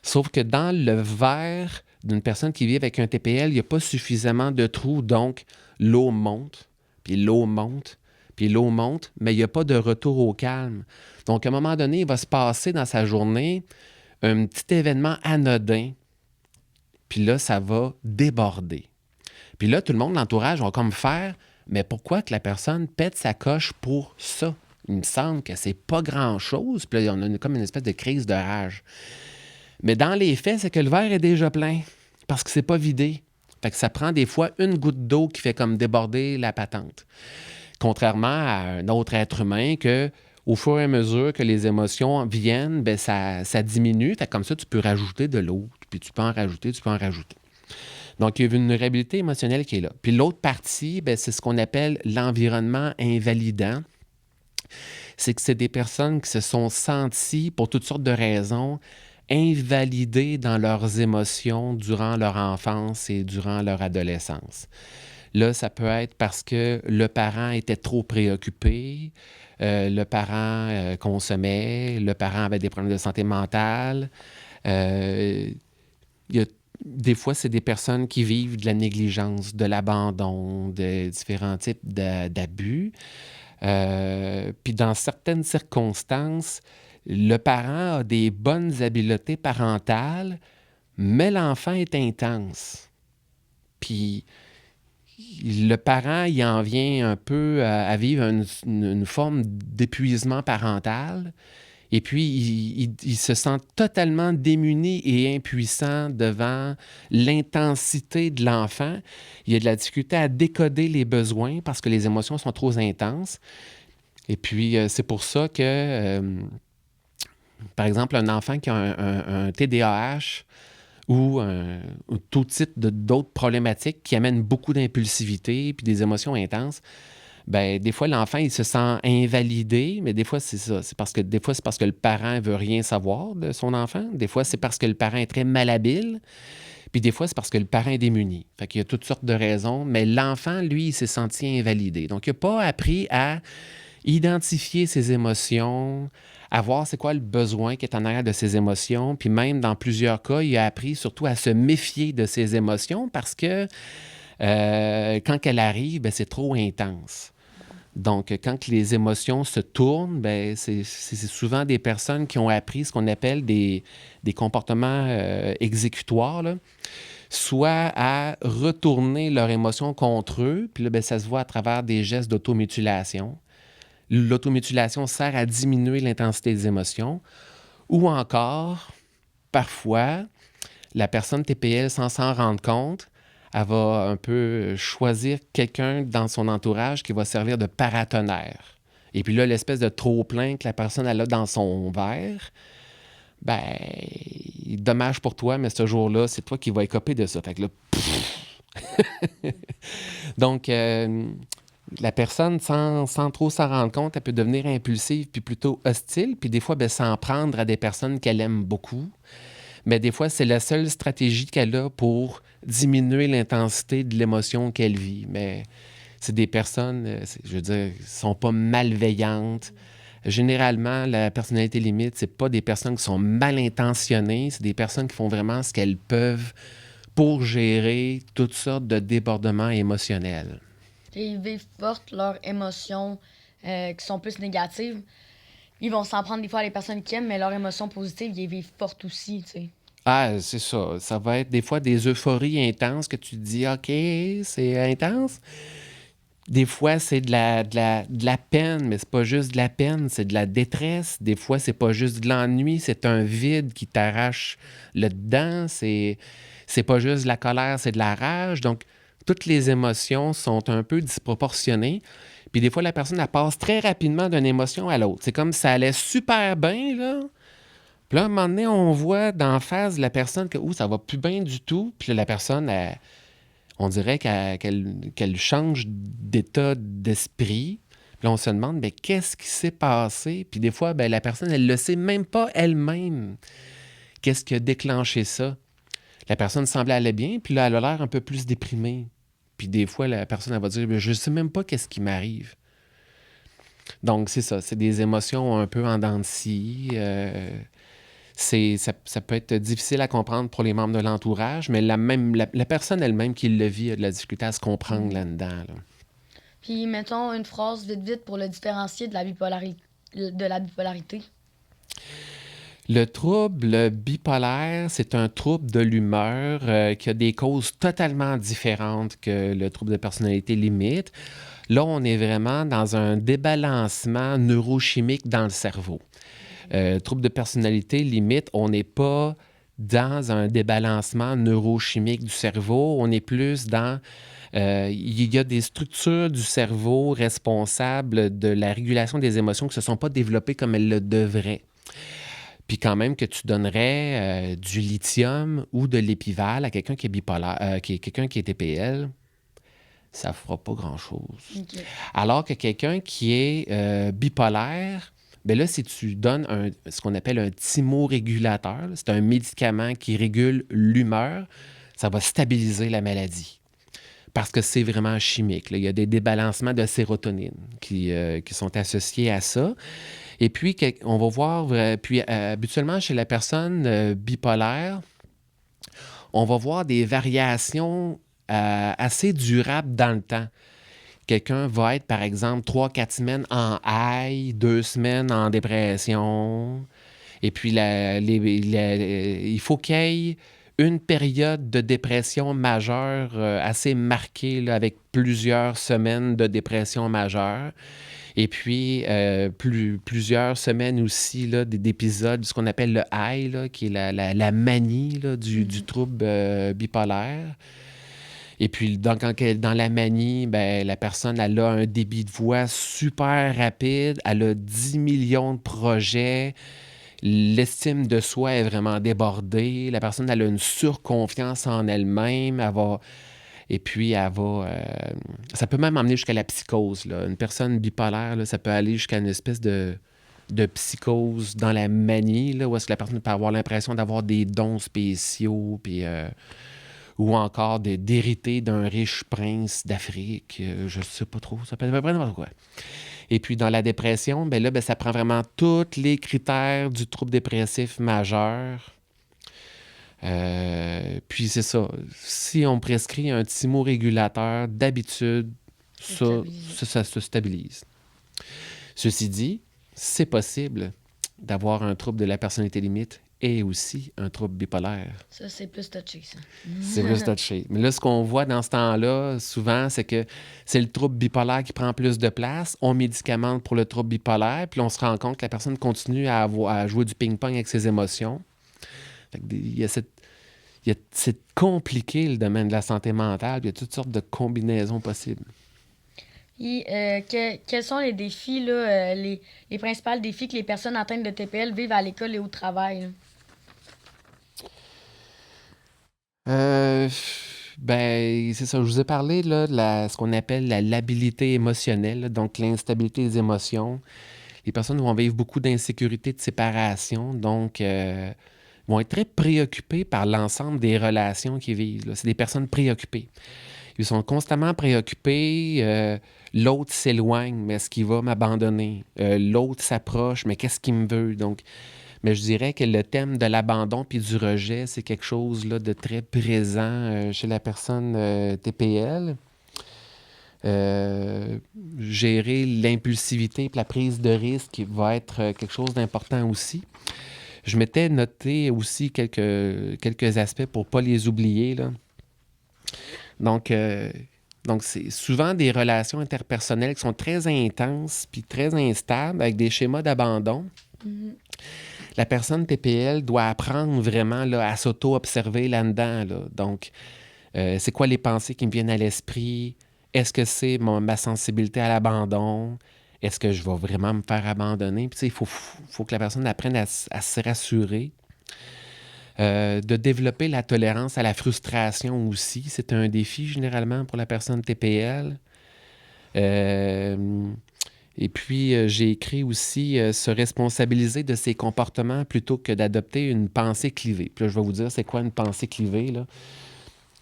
Sauf que dans le verre d'une personne qui vit avec un TPL, il n'y a pas suffisamment de trous. Donc, l'eau monte, puis l'eau monte, puis l'eau monte, mais il n'y a pas de retour au calme. Donc, à un moment donné, il va se passer dans sa journée un petit événement anodin, puis là, ça va déborder. Puis là, tout le monde, l'entourage, va comme faire, mais pourquoi que la personne pète sa coche pour ça? Il me semble que c'est pas grand-chose. Puis là, on a comme une espèce de crise de rage. Mais dans les faits, c'est que le verre est déjà plein parce que c'est pas vidé. Fait que ça prend des fois une goutte d'eau qui fait comme déborder la patente. Contrairement à un autre être humain que, au fur et à mesure que les émotions viennent, ben ça diminue. Fait que comme ça, tu peux rajouter de l'eau, puis tu peux en rajouter, tu peux en rajouter. Donc, il y a une vulnérabilité émotionnelle qui est là. Puis l'autre partie, ben, c'est ce qu'on appelle l'environnement invalidant. C'est que c'est des personnes qui se sont senties, pour toutes sortes de raisons, invalidées dans leurs émotions durant leur enfance et durant leur adolescence. Là, ça peut être parce que le parent était trop préoccupé, le parent consommait, le parent avait des problèmes de santé mentale. Il y a des fois, c'est des personnes qui vivent de la négligence, de l'abandon, de différents types d'abus. Puis dans certaines circonstances, le parent a des bonnes habiletés parentales, mais l'enfant est intense. Puis le parent, il en vient un peu à vivre une forme d'épuisement parental. Et puis, il se sent totalement démuni et impuissant devant l'intensité de l'enfant. Il a de la difficulté à décoder les besoins parce que les émotions sont trop intenses. Et puis, c'est pour ça que, par exemple, un enfant qui a un TDAH ou tout type d'autres problématiques qui amènent beaucoup d'impulsivité puis des émotions intenses, ben des fois, l'enfant, il se sent invalidé, mais des fois, c'est ça. C'est parce que le parent ne veut rien savoir de son enfant. Des fois, c'est parce que le parent est très malhabile. Puis des fois, c'est parce que le parent est démuni. Fait qu'il y a toutes sortes de raisons, mais l'enfant, lui, il s'est senti invalidé. Donc, il n'a pas appris à identifier ses émotions, à voir c'est quoi le besoin qui est en arrière de ses émotions. Puis même, dans plusieurs cas, il a appris surtout à se méfier de ses émotions parce que quand elle arrive, ben, c'est trop intense. Donc, quand les émotions se tournent, ben, c'est souvent des personnes qui ont appris ce qu'on appelle des comportements exécutoires, là, soit à retourner leurs émotions contre eux, puis là, ben, ça se voit à travers des gestes d'automutilation. L'automutilation sert à diminuer l'intensité des émotions, ou encore, parfois, la personne TPL, sans s'en rendre compte, elle va un peu choisir quelqu'un dans son entourage qui va servir de paratonnerre. Et puis là, l'espèce de trop-plein que la personne elle a dans son verre, ben, dommage pour toi, mais ce jour-là, c'est toi qui vas écoper de ça. Fait que là, donc, la personne, sans trop s'en rendre compte, elle peut devenir impulsive puis plutôt hostile, puis des fois, ben, s'en prendre à des personnes qu'elle aime beaucoup. Mais des fois, c'est la seule stratégie qu'elle a pour diminuer l'intensité de l'émotion qu'elle vit. Mais c'est des personnes, je veux dire, qui ne sont pas malveillantes. Généralement, la personnalité limite, c'est pas des personnes qui sont mal intentionnées, c'est des personnes qui font vraiment ce qu'elles peuvent pour gérer toutes sortes de débordements émotionnels. Ils vivent fortes leurs émotions qui sont plus négatives. Ils vont s'en prendre des fois à les personnes qui aiment, mais leurs émotions positives, ils les vivent fortes aussi, tu sais. Ah, c'est ça. Ça va être des fois des euphories intenses que tu te dis, OK, c'est intense. Des fois, c'est de la peine, mais c'est pas juste de la peine, c'est de la détresse. Des fois, c'est pas juste de l'ennui, c'est un vide qui t'arrache le dedans. C'est pas juste de la colère, c'est de la rage. Donc, toutes les émotions sont un peu disproportionnées. Puis des fois, la personne, elle passe très rapidement d'une émotion à l'autre. C'est comme si ça allait super bien, là. Puis là, à un moment donné, on voit d'en face de la personne que ça va plus bien du tout. Puis là, la personne, on dirait qu'elle change d'état d'esprit. Puis là, on se demande, bien, qu'est-ce qui s'est passé? Puis des fois, bien, la personne, elle ne le sait même pas elle-même. Qu'est-ce qui a déclenché ça? La personne semblait aller bien, puis là, elle a l'air un peu plus déprimée. Puis des fois, la personne, elle va dire, bien, je ne sais même pas qu'est-ce qui m'arrive. Donc, c'est ça. C'est des émotions un peu en dents de scie. Ça peut être difficile à comprendre pour les membres de l'entourage, mais la personne elle-même qui le vit a de la difficulté à se comprendre là-dedans. Là. Puis, mettons une phrase vite pour le différencier de la bipolarité. Le trouble bipolaire, c'est un trouble de l'humeur qui a des causes totalement différentes que le trouble de personnalité limite. Là, on est vraiment dans un débalancement neurochimique dans le cerveau. Trouble de personnalité limite, on n'est pas dans un débalancement neurochimique du cerveau. On est plus dans... il y a des structures du cerveau responsables de la régulation des émotions qui ne se sont pas développées comme elles le devraient. Puis quand même que tu donnerais du lithium ou de l'épival à quelqu'un qui est bipolaire, quelqu'un qui est TPL, ça ne fera pas grand-chose. OK. Alors que quelqu'un qui est bipolaire, bien là, si tu donnes ce qu'on appelle un thymorégulateur, c'est un médicament qui régule l'humeur, ça va stabiliser la maladie. Parce que c'est vraiment chimique, là. Il y a des débalancements de sérotonine qui sont associés à ça. Et puis, on va voir, habituellement, chez la personne bipolaire, on va voir des variations assez durables dans le temps. Quelqu'un va être, par exemple, 3-4 semaines en high, 2 semaines en dépression. Et puis, il faut qu'il y ait une période de dépression majeure assez marquée, là, avec plusieurs semaines de dépression majeure. Et puis, plusieurs semaines aussi là, d'épisodes, ce qu'on appelle le high, là, qui est la manie là, du trouble bipolaire. Et puis, dans la manie, ben, la personne, elle a un débit de voix super rapide, elle a 10 millions de projets, l'estime de soi est vraiment débordée, la personne, elle a une surconfiance en elle-même, et puis ça peut même emmener jusqu'à la psychose, là. Une personne bipolaire, là, ça peut aller jusqu'à une espèce de psychose dans la manie, là, où est-ce que la personne peut avoir l'impression d'avoir des dons spéciaux, puis... ou encore d'hériter d'un riche prince d'Afrique. Je ne sais pas trop, ça peut être à peu près n'importe quoi. Et puis, dans la dépression, ben là, ça prend vraiment tous les critères du trouble dépressif majeur. Puis, c'est ça. Si on prescrit un thymorégulateur, d'habitude, ça se stabilise. Ceci dit, c'est possible d'avoir un trouble de la personnalité limite et aussi un trouble bipolaire. Ça, c'est plus touché, ça. C'est plus touché. Mais là, ce qu'on voit dans ce temps-là, souvent, c'est que c'est le trouble bipolaire qui prend plus de place. On médicamente pour le trouble bipolaire, puis on se rend compte que la personne continue à jouer du ping-pong avec ses émotions. C'est compliqué, le domaine de la santé mentale, puis il y a toutes sortes de combinaisons possibles. Et quels sont les défis, là, les principaux défis que les personnes atteintes de TPL vivent à l'école et au travail, là? Ben, c'est ça. Je vous ai parlé là, de ce qu'on appelle la labilité émotionnelle, là, donc l'instabilité des émotions. Les personnes vont vivre beaucoup d'insécurité, de séparation, donc vont être très préoccupées par l'ensemble des relations qu'ils vivent, là. C'est des personnes préoccupées. Ils sont constamment préoccupés. L'autre s'éloigne, mais est-ce qu'il va m'abandonner? L'autre s'approche, mais qu'est-ce qu'il me veut? Donc, mais je dirais que le thème de l'abandon puis du rejet, c'est quelque chose là, de très présent chez la personne TPL. Gérer l'impulsivité et la prise de risque va être quelque chose d'important aussi. Je m'étais noté aussi quelques aspects pour ne pas les oublier, là. Donc, c'est souvent des relations interpersonnelles qui sont très intenses puis très instables avec des schémas d'abandon. Mm-hmm. La personne TPL doit apprendre vraiment là, à s'auto-observer là-dedans, là. Donc, c'est quoi les pensées qui me viennent à l'esprit? Est-ce que c'est ma sensibilité à l'abandon? Est-ce que je vais vraiment me faire abandonner? Puis, il faut que la personne apprenne à se rassurer. De développer la tolérance à la frustration aussi. C'est un défi généralement pour la personne TPL. Et puis, j'ai écrit aussi se responsabiliser de ses comportements plutôt que d'adopter une pensée clivée. Puis là, je vais vous dire, c'est quoi une pensée clivée, là?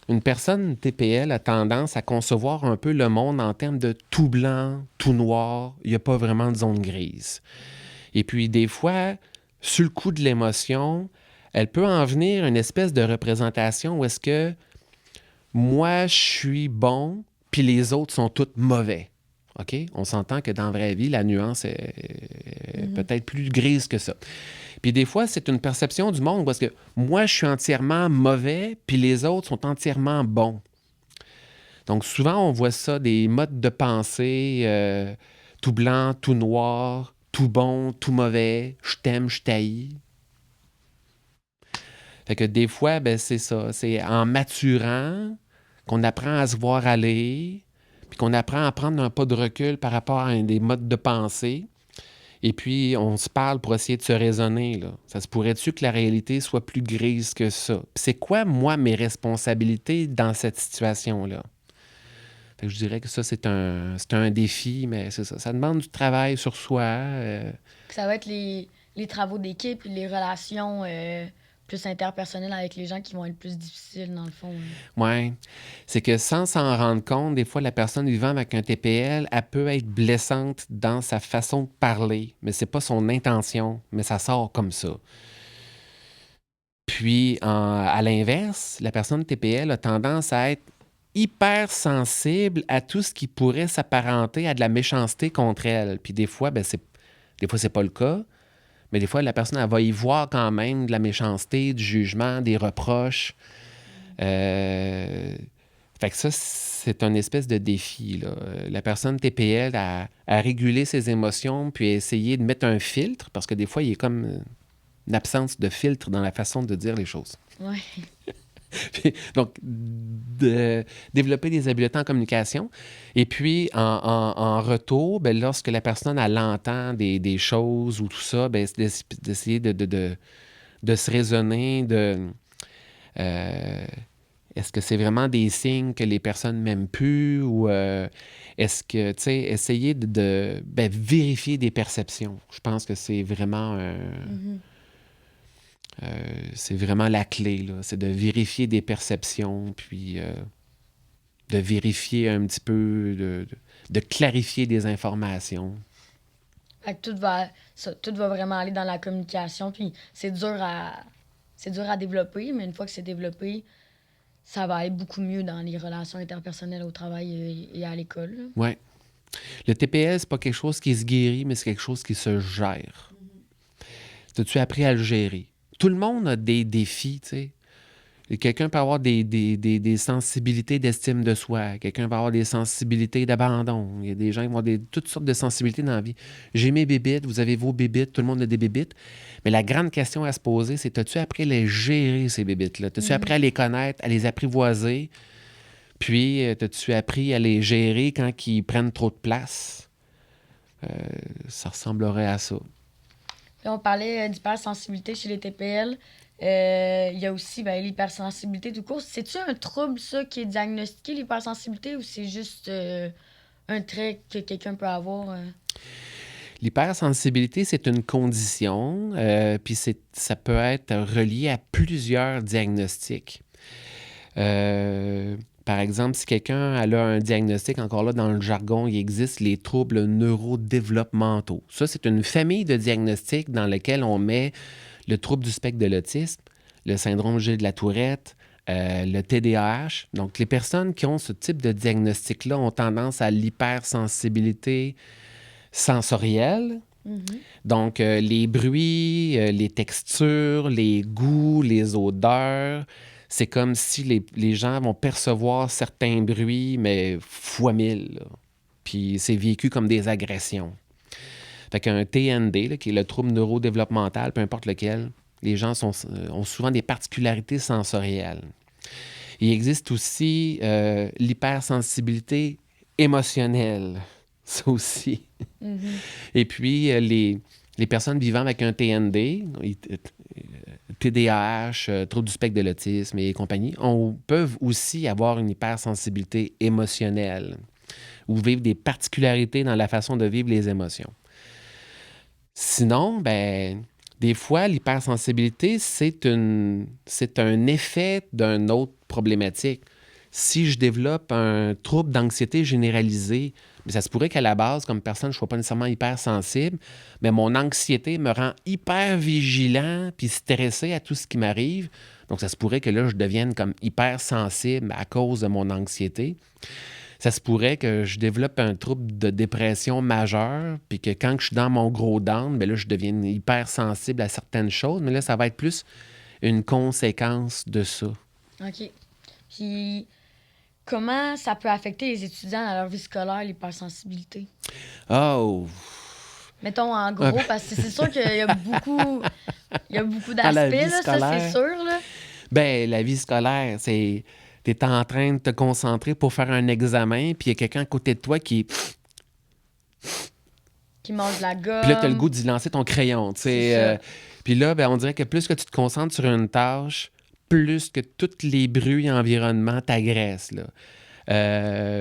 Une personne TPL a tendance à concevoir un peu le monde en termes de tout blanc, tout noir. Il n'y a pas vraiment de zone grise. Et puis, des fois, sur le coup de l'émotion, elle peut en venir une espèce de représentation où est-ce que moi, je suis bon, puis les autres sont tous mauvais. OK? On s'entend que dans la vraie vie, la nuance est peut-être plus grise que ça. Puis des fois, c'est une perception du monde parce que moi, je suis entièrement mauvais, puis les autres sont entièrement bons. Donc souvent, on voit ça, des modes de pensée, tout blanc, tout noir, tout bon, tout mauvais, je t'aime, je t'haïs. Fait que des fois, ben, c'est ça. C'est en maturant qu'on apprend à se voir aller, puis qu'on apprend à prendre un pas de recul par rapport à des modes de pensée. Et puis, on se parle pour essayer de se raisonner, là. Ça se pourrait-tu que la réalité soit plus grise que ça? Puis c'est quoi, moi, mes responsabilités dans cette situation-là? Fait que je dirais que ça, c'est un défi, mais c'est ça. Ça demande du travail sur soi. Ça va être les travaux d'équipe et les relations plus interpersonnelles avec les gens qui vont être plus difficiles, dans le fond. Ouais. C'est que sans s'en rendre compte, des fois, la personne vivant avec un TPL, elle peut être blessante dans sa façon de parler, mais c'est pas son intention, mais ça sort comme ça. Puis, à l'inverse, la personne TPL a tendance à être hyper sensible à tout ce qui pourrait s'apparenter à de la méchanceté contre elle. Puis des fois, c'est pas le cas, mais des fois, la personne, elle va y voir quand même de la méchanceté, du jugement, des reproches. Euh, Fait que ça, c'est un espèce de défi, là. La personne TPL a régulé ses émotions, puis a essayé de mettre un filtre, parce que des fois, il y a comme une absence de filtre dans la façon de dire les choses. Ouais. Donc, de développer des habiletés en communication. Et puis, en retour, ben, lorsque la personne elle entend des choses ou tout ça, ben, c'est d'essayer de se raisonner, euh, est-ce que c'est vraiment des signes que les personnes m'aiment plus ou est-ce que, tu sais, essayer ben, vérifier des perceptions. Je pense que Mhm. c'est vraiment la clé, là. C'est de vérifier des perceptions, puis de vérifier un petit peu, de clarifier des informations. Fait que tout va vraiment aller dans la communication. Puis c'est dur à développer, mais une fois que c'est développé, ça va aller beaucoup mieux dans les relations interpersonnelles au travail et à l'école, là. Ouais. Le TPS, c'est pas quelque chose qui se guérit, mais c'est quelque chose qui se gère. As-tu appris à le gérer? Tout le monde a des défis, tu sais. Et quelqu'un peut avoir des sensibilités d'estime de soi. Quelqu'un va avoir des sensibilités d'abandon. Il y a des gens qui vont avoir toutes sortes de sensibilités dans la vie. J'ai mes bébites, vous avez vos bébites, tout le monde a des bébites. Mais la grande question à se poser, c'est as-tu appris à les gérer, ces bébites-là? As-tu appris à les connaître, à les apprivoiser? Puis, as-tu appris à les gérer quand ils prennent trop de place? Euh, Ça ressemblerait à ça. Là, on parlait d'hypersensibilité chez les TPL. Il y a aussi ben, l'hypersensibilité tout court. C'est-tu un trouble, ça, qui est diagnostiqué, l'hypersensibilité, ou c'est juste un trait que quelqu'un peut avoir? L'hypersensibilité, c'est une condition, puis ça peut être relié à plusieurs diagnostics. Par exemple, si quelqu'un a un diagnostic, encore là, dans le jargon, il existe les troubles neurodéveloppementaux. Ça, c'est une famille de diagnostics dans lesquels on met le trouble du spectre de l'autisme, le syndrome Gilles de la Tourette, le TDAH. Donc, les personnes qui ont ce type de diagnostic-là ont tendance à l'hypersensibilité sensorielle. Mhm. Donc, les bruits, les textures, les goûts, les odeurs, c'est comme si les gens vont percevoir certains bruits, mais fois mille, là. Puis c'est vécu comme des agressions. Fait qu'un TND, là, qui est le trouble neurodéveloppemental, peu importe lequel, les gens ont souvent des particularités sensorielles. Il existe aussi l'hypersensibilité émotionnelle, ça aussi. Mhm. Et puis, les personnes vivant avec un TND, TDAH, trouble du spectre de l'autisme et compagnie, peuvent aussi avoir une hypersensibilité émotionnelle ou vivre des particularités dans la façon de vivre les émotions. Sinon, ben, des fois, l'hypersensibilité, c'est un effet d'une autre problématique. Si je développe un trouble d'anxiété généralisée, mais ça se pourrait qu'à la base, comme personne, je ne sois pas nécessairement hypersensible, mais mon anxiété me rend hyper vigilant puis stressé à tout ce qui m'arrive. Donc, ça se pourrait que là, je devienne comme hypersensible à cause de mon anxiété. Ça se pourrait que je développe un trouble de dépression majeure, puis que quand je suis dans mon gros down, bien là, je deviens hypersensible à certaines choses, mais là, ça va être plus une conséquence de ça. OK. Puis, comment ça peut affecter les étudiants dans leur vie scolaire, l'hypersensibilité? Oh! Mettons en gros, parce que c'est sûr qu'il y a beaucoup, il y a beaucoup Dans la d'aspects, vie là, ça, c'est scolaire. sûr, là. Ben, la vie scolaire, c'est... T'es en train de te concentrer pour faire un examen, puis il y a quelqu'un à côté de toi qui... Qui mange de la Puis là, t'as le goût gomme. d'y lancer ton crayon, tu C'est sais. ça. Puis là, ben, on dirait que plus que tu te concentres sur une tâche, plus que tous les bruits environnement t'agressent, là.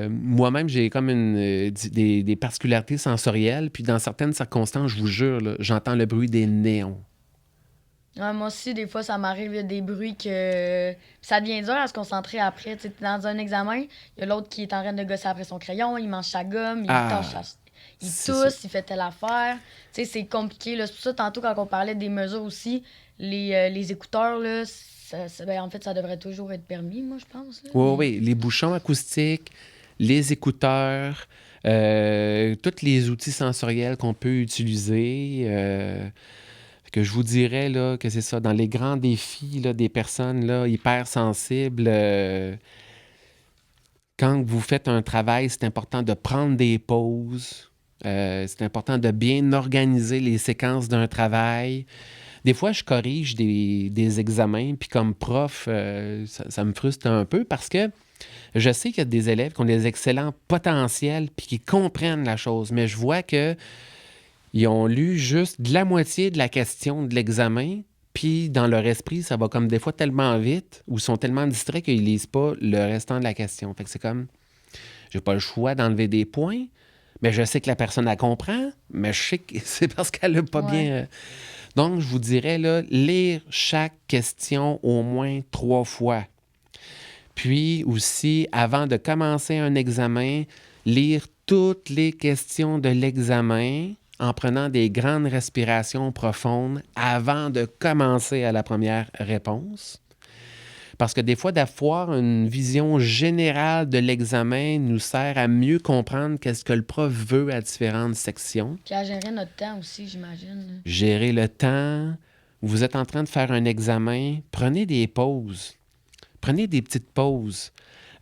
Moi-même, j'ai comme des particularités sensorielles, puis dans certaines circonstances, je vous jure, là, j'entends le bruit des néons. Ouais, moi aussi, des fois, ça m'arrive, il y a des bruits que. Puis ça devient dur à se concentrer après. Tu sais, t'es dans un examen, il y a l'autre qui est en train de gosser après son crayon, il mange sa gomme, il tâche Ah, il c'est ça. tousse, il fait telle affaire. Tu sais, c'est compliqué, là. C'est pour ça, tantôt, quand on parlait des mesures aussi, les écouteurs, là, ben, en fait, ça devrait toujours être permis, moi, je pense, là. Oui, Mais... oui, les bouchons acoustiques, les écouteurs, tous les outils sensoriels qu'on peut utiliser. Que je vous dirais là, que c'est ça, dans les grands défis là, des personnes là, hypersensibles, quand vous faites un travail, c'est important de prendre des pauses. C'est important de bien organiser les séquences d'un travail. Des fois, je corrige des examens, puis comme prof, ça me frustre un peu parce que je sais qu'il y a des élèves qui ont des excellents potentiels puis qui comprennent la chose, mais je vois que ils ont lu juste de la moitié de la question de l'examen, puis dans leur esprit, ça va comme des fois tellement vite ou ils sont tellement distraits qu'ils lisent pas le restant de la question. Fait que c'est comme, j'ai pas le choix d'enlever des points, mais je sais que la personne la comprend, mais je sais que c'est parce qu'elle n'a pas Ouais. bien... Donc, je vous dirais, là, lire chaque question au moins 3 fois. Puis aussi, avant de commencer un examen, lire toutes les questions de l'examen en prenant des grandes respirations profondes avant de commencer à la première réponse. Parce que des fois, d'avoir une vision générale de l'examen nous sert à mieux comprendre qu'est-ce que le prof veut à différentes sections. Puis à gérer notre temps aussi, j'imagine, là. Gérer le temps. Vous êtes en train de faire un examen, prenez des pauses. Prenez des petites pauses.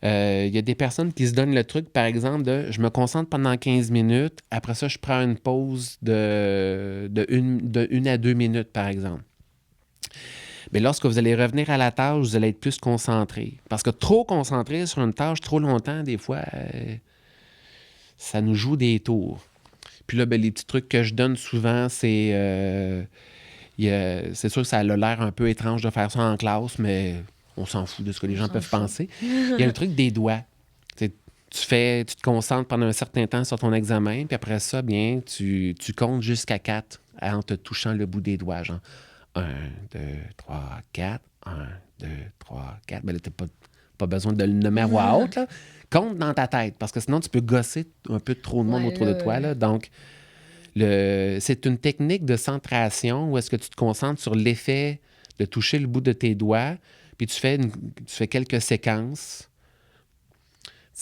Il y a des personnes qui se donnent le truc, par exemple, de je me concentre pendant 15 minutes, après ça, je prends une pause de 1 à 2 minutes, par exemple. Mais lorsque vous allez revenir à la tâche, vous allez être plus concentré. Parce que trop concentré sur une tâche trop longtemps, des fois, ça nous joue des tours. Puis là, ben, les petits trucs que je donne souvent, c'est sûr que ça a l'air un peu étrange de faire ça en classe, mais on s'en fout de ce que les On gens s'en peuvent fout. penser. Il y a le truc des doigts. Tu te concentres pendant un certain temps sur ton examen, puis après ça, bien, tu comptes jusqu'à 4 en te touchant le bout des doigts. Genre 1, 2, 3, 4, 1, 2, 3, 4. Ben là, t'as pas besoin de le nommer à voix haute, là. Compte dans ta tête, parce que sinon, tu peux gosser un peu trop de monde Ouais, autour de toi, là. Donc, c'est une technique de centration où est-ce que tu te concentres sur l'effet de toucher le bout de tes doigts, puis tu fais quelques séquences.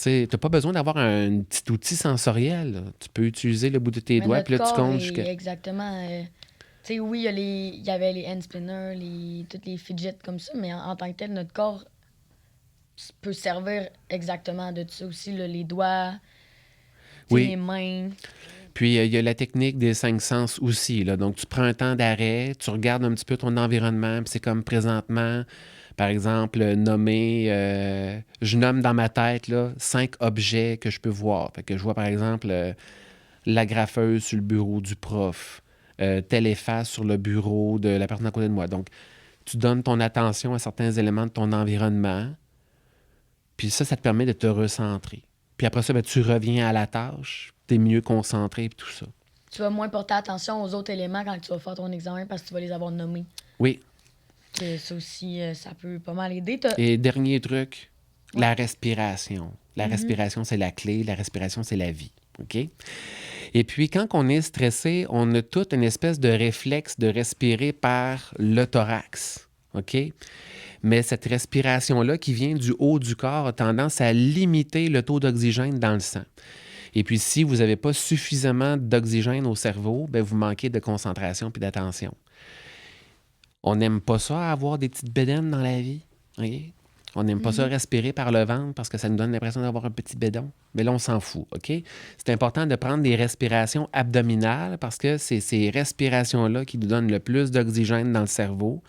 Tu n'as pas besoin d'avoir un petit outil sensoriel, là. Tu peux utiliser le bout de tes mais doigts, notre puis là, tu corps comptes est jusqu'à... exactement. Tu sais, oui, il y avait les hand spinners, toutes les fidgets comme ça, mais en tant que tel, notre corps peut servir exactement de ça aussi, là, les doigts, tu sais, les Oui. mains. Puis, il y a la technique des 5 sens aussi, là. Donc, tu prends un temps d'arrêt, tu regardes un petit peu ton environnement, puis c'est comme présentement, par exemple, je nomme dans ma tête, là, 5 objets que je peux voir. Fait que je vois, par exemple, l'agrafeuse sur le bureau du prof, telle efface sur le bureau de la personne à côté de moi. Donc, tu donnes ton attention à certains éléments de ton environnement, puis ça te permet de te recentrer. Puis après ça, ben, tu reviens à la tâche, tu es mieux concentré, puis tout ça. Tu vas moins porter attention aux autres éléments quand tu vas faire ton examen parce que tu vas les avoir nommés. Oui. Que ça aussi, ça peut pas mal aider. Et dernier truc, Ouais. la respiration. La respiration, c'est la clé. La respiration, c'est la vie. OK? Et puis, quand on est stressé, on a toute une espèce de réflexe de respirer par le thorax. OK? Mais cette respiration-là qui vient du haut du corps a tendance à limiter le taux d'oxygène dans le sang. Et puis, si vous n'avez pas suffisamment d'oxygène au cerveau, bien, vous manquez de concentration puis d'attention. On n'aime pas ça, avoir des petites bédaines dans la vie. OK? On n'aime pas ça respirer par le ventre parce que ça nous donne l'impression d'avoir un petit bédon. Mais là, on s'en fout, OK? C'est important de prendre des respirations abdominales parce que c'est ces respirations-là qui nous donnent le plus d'oxygène dans le cerveau.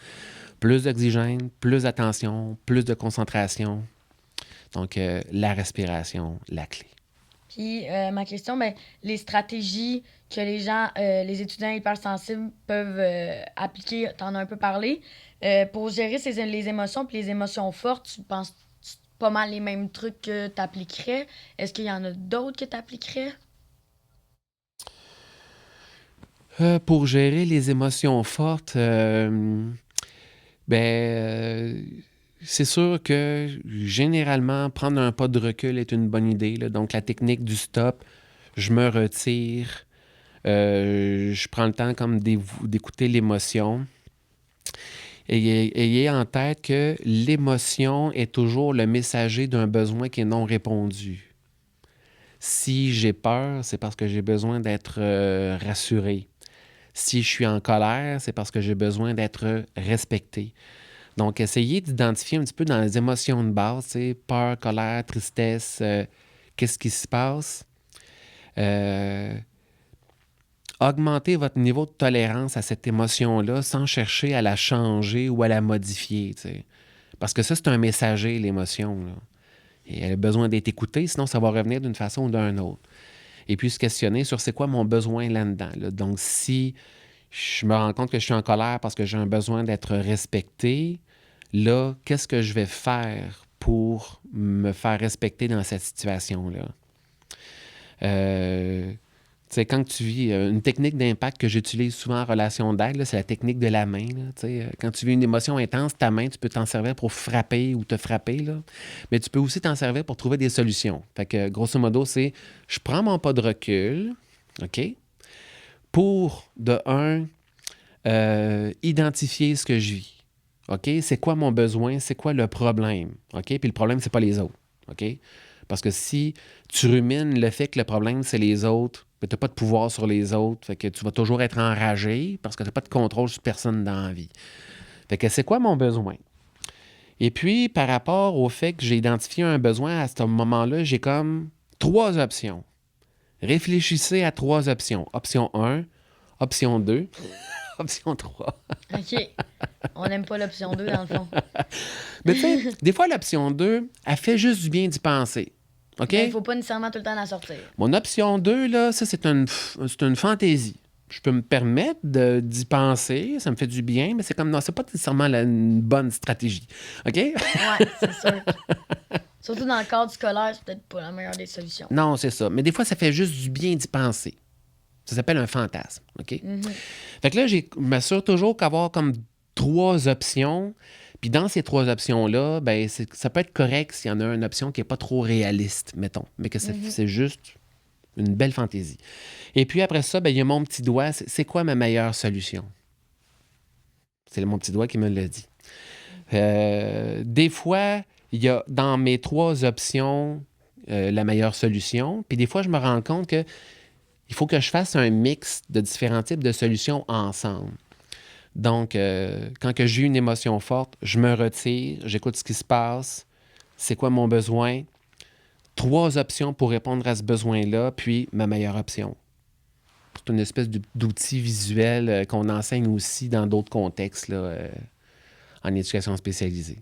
Plus d'oxygène, plus d'attention, plus de concentration. Donc, la respiration, la clé. Puis ma question, ben, les stratégies que les gens, les étudiants hypersensibles peuvent appliquer, t'en as un peu parlé, pour gérer les émotions puis les émotions fortes, tu penses pas mal les mêmes trucs que tu appliquerais? Est-ce qu'il y en a d'autres que tu appliquerais? Pour gérer les émotions fortes, c'est sûr que généralement, prendre un pas de recul est une bonne idée, là. Donc, la technique du stop, je me retire, je prends le temps comme d'écouter l'émotion. Ayez en tête que l'émotion est toujours le messager d'un besoin qui est non répondu. Si j'ai peur, c'est parce que j'ai besoin d'être rassuré. Si je suis en colère, c'est parce que j'ai besoin d'être respecté. Donc, essayez d'identifier un petit peu dans les émotions de base, tu sais, peur, colère, tristesse, qu'est-ce qui se passe. Augmentez votre niveau de tolérance à cette émotion-là sans chercher à la changer ou à la modifier, tu sais. Parce que ça, c'est un messager, l'émotion, là. Et elle a besoin d'être écoutée, sinon ça va revenir d'une façon ou d'une autre. Et puis se questionner sur c'est quoi mon besoin là-dedans, là. Donc, si je me rends compte que je suis en colère parce que j'ai un besoin d'être respecté, là, qu'est-ce que je vais faire pour me faire respecter dans cette situation-là? Tu sais, quand tu vis une technique d'impact que j'utilise souvent en relation d'aide, là, c'est la technique de la main, là. Tu sais, quand tu vis une émotion intense, ta main, tu peux t'en servir pour frapper ou te frapper, là. Mais tu peux aussi t'en servir pour trouver des solutions. Fait que, grosso modo, c'est je prends mon pas de recul, OK, pour, de un, identifier ce que je vis. OK? C'est quoi mon besoin? C'est quoi le problème? OK? Puis le problème, c'est pas les autres. OK? Parce que si tu rumines le fait que le problème, c'est les autres, tu n'as pas de pouvoir sur les autres, fait que tu vas toujours être enragé parce que tu n'as pas de contrôle sur personne dans la vie. Fait que c'est quoi mon besoin? Et puis, par rapport au fait que j'ai identifié un besoin à ce moment-là, j'ai comme 3 options. Réfléchissez à 3 options. Option 1, option 2, option 3. OK. On n'aime pas l'option 2 dans le fond. Mais tu sais, des fois, l'option 2, elle fait juste du bien d'y penser. OK? Mais il faut pas nécessairement tout le temps la sortir. Mon option 2, là, ça, c'est une fantaisie. Je peux me permettre d'y penser, ça me fait du bien, mais c'est comme, non, c'est pas nécessairement une bonne stratégie. OK? Ouais, c'est sûr. Surtout dans le cadre scolaire, c'est peut-être pas la meilleure des solutions. Non, c'est ça. Mais des fois, ça fait juste du bien d'y penser. Ça s'appelle un fantasme. OK? Fait que là, je m'assure toujours qu'avoir comme 3 options. Puis dans ces 3 options-là, ben ça peut être correct s'il y en a une option qui n'est pas trop réaliste, mettons, mais que c'est juste une belle fantaisie. Et puis après ça, ben, il y a mon petit doigt. C'est quoi ma meilleure solution? C'est mon petit doigt qui me l'a dit. Des fois, il y a dans mes 3 options la meilleure solution. Puis des fois, je me rends compte que il faut que je fasse un mix de différents types de solutions ensemble. Donc, quand que j'ai une émotion forte, je me retire, j'écoute ce qui se passe, c'est quoi mon besoin, 3 options pour répondre à ce besoin-là, puis ma meilleure option. C'est une espèce d'outil visuel qu'on enseigne aussi dans d'autres contextes là, en éducation spécialisée.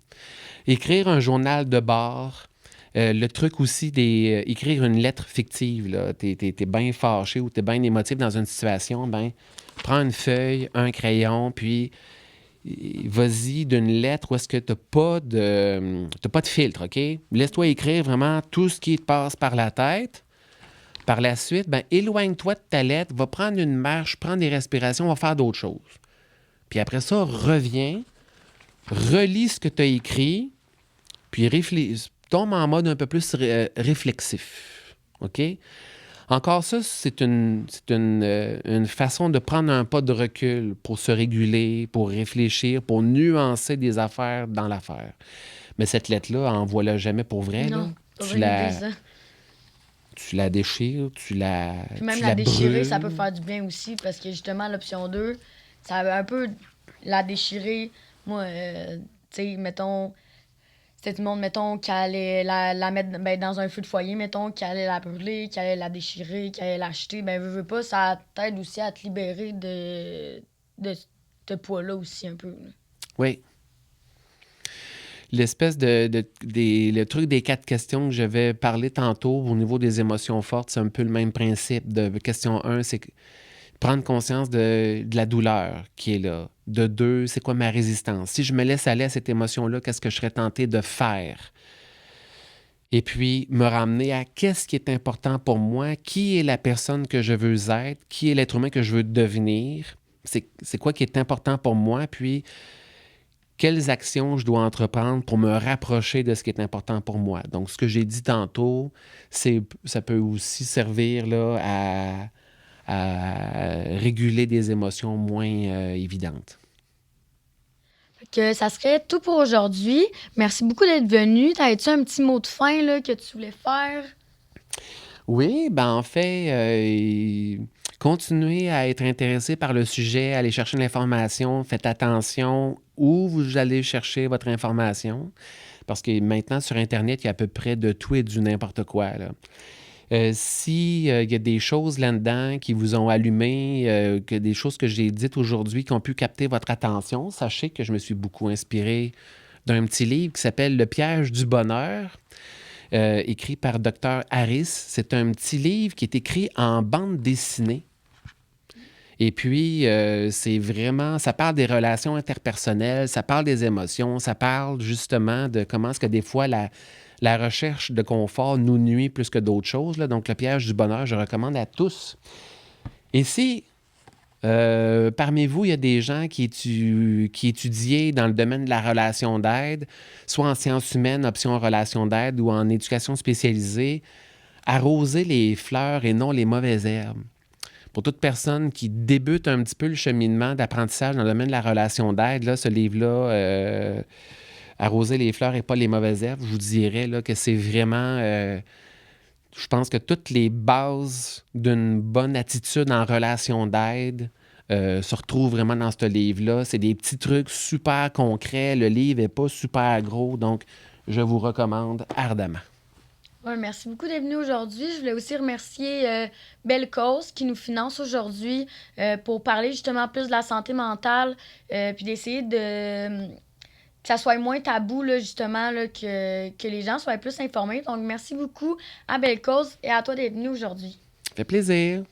Écrire un journal de bord. Le truc aussi d'écrire une lettre fictive. Tu es bien fâché ou tu es bien émotif dans une situation, ben prends une feuille, un crayon, puis vas-y d'une lettre où est-ce que tu n'as pas de filtre, OK? Laisse-toi écrire vraiment tout ce qui te passe par la tête. Par la suite, ben éloigne-toi de ta lettre, va prendre une marche, prends des respirations, va faire d'autres choses. Puis après ça, reviens, relis ce que tu as écrit, puis tombe en mode un peu plus réflexif. OK? Encore ça, c'est une façon de prendre un pas de recul pour se réguler, pour réfléchir, pour nuancer des affaires dans l'affaire. Mais cette lettre-là, envoie-la jamais pour vrai. Non, là. Tu la déchires, Puis même la déchirer, ça peut faire du bien aussi, parce que justement, l'option 2, ça va un peu la déchirer. Moi, tu sais, mettons, C'était du monde, mettons, qui allait la mettre dans un feu de foyer, mettons, qui allait la brûler, qui allait la déchirer, qui allait l'acheter. Ben, veux pas, ça t'aide aussi à te libérer de ce poids-là aussi, un peu. Là. Oui. L'espèce le truc des 4 questions que j'avais parlé tantôt au niveau des émotions fortes, c'est un peu le même principe. De question 1, c'est prendre conscience de la douleur qui est là. De 2, c'est quoi ma résistance? Si je me laisse aller à cette émotion-là, qu'est-ce que je serais tenté de faire? Et puis, me ramener à qu'est-ce qui est important pour moi, qui est la personne que je veux être, qui est l'être humain que je veux devenir, c'est quoi qui est important pour moi, puis quelles actions je dois entreprendre pour me rapprocher de ce qui est important pour moi. Donc, ce que j'ai dit tantôt, ça peut aussi servir là, à réguler des émotions moins évidentes. Que ça serait tout pour aujourd'hui. Merci beaucoup d'être venu. T'avais-tu un petit mot de fin là, que tu voulais faire? Oui, ben en fait, continuez à être intéressé par le sujet, aller chercher l'information, faites attention où vous allez chercher votre information, parce que maintenant, sur Internet, il y a à peu près de tout et du n'importe quoi, là. Si il y a des choses là-dedans qui vous ont allumé, que des choses que j'ai dites aujourd'hui qui ont pu capter votre attention, sachez que je me suis beaucoup inspiré d'un petit livre qui s'appelle Le piège du bonheur, écrit par Dr. Harris. C'est un petit livre qui est écrit en bande dessinée. Et puis, c'est vraiment, ça parle des relations interpersonnelles, ça parle des émotions, ça parle justement de comment est-ce que des fois la recherche de confort nous nuit plus que d'autres choses, là. Donc, le piège du bonheur, je recommande à tous. Et si parmi vous, il y a des gens qui étudiaient dans le domaine de la relation d'aide, soit en sciences humaines, option relation d'aide, ou en éducation spécialisée, arrosez les fleurs et non les mauvaises herbes. Pour toute personne qui débute un petit peu le cheminement d'apprentissage dans le domaine de la relation d'aide, là, ce livre-là, Arroser les fleurs et pas les mauvaises herbes, je vous dirais là, que c'est vraiment... je pense que toutes les bases d'une bonne attitude en relation d'aide se retrouvent vraiment dans ce livre-là. C'est des petits trucs super concrets. Le livre n'est pas super gros, donc je vous recommande ardemment. Ouais, merci beaucoup d'être venu aujourd'hui. Je voulais aussi remercier Belle Cause qui nous finance aujourd'hui pour parler justement plus de la santé mentale puis d'essayer de que ça soit moins tabou, là, justement, là, que les gens soient plus informés. Donc, merci beaucoup à Belle Cause et à toi d'être venu aujourd'hui. Ça fait plaisir.